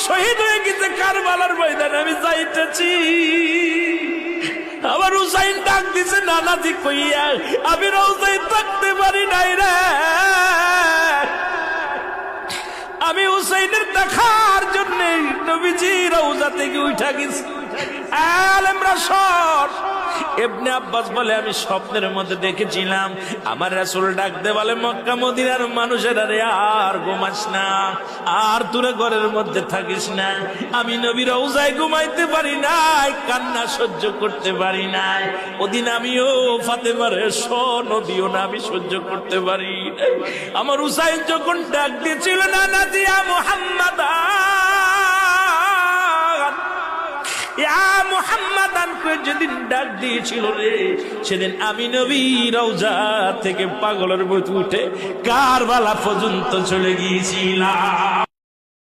শহীদ হয়ে গেছে কারবালার ময়দানে, আমি যাইতেছি। আমার হুসাইন ডাক দিছে নানাজি কইয়া, আমি রওজায় থাকতে পারি নাই রে, আমি হুসাইনের দেখার জন্য নবীজি রওজা থেকে উঠা গেছি। আলেমরা সর। ইবনে আব্বাস বলে আমি স্বপ্নের মধ্যে দেখেছিলাম আমার রাসূল ডাক দে বলে, মক্কা মদিনার মানুষেরা রে আর ঘুমাস না, আর তোরা ঘরের মধ্যে থাকিস না। আমি নবী রওজায় ঘুমাইতে পারি নাই, কান্না সহ্য করতে পারি নাই। ওদিন আমিও ফাতেমার নদীও না আমি সহ্য করতে পারি। আমার হুসাইন যখন ডাক দিয়েছিল না নাদিয়া মুহাম্মাদ যেদিন ডাক দিয়েছিল রে, সেদিন আমি নবী রওজা থেকে পাগলের মতো উঠে কারবালা পর্যন্ত চলে গিয়েছিলাম।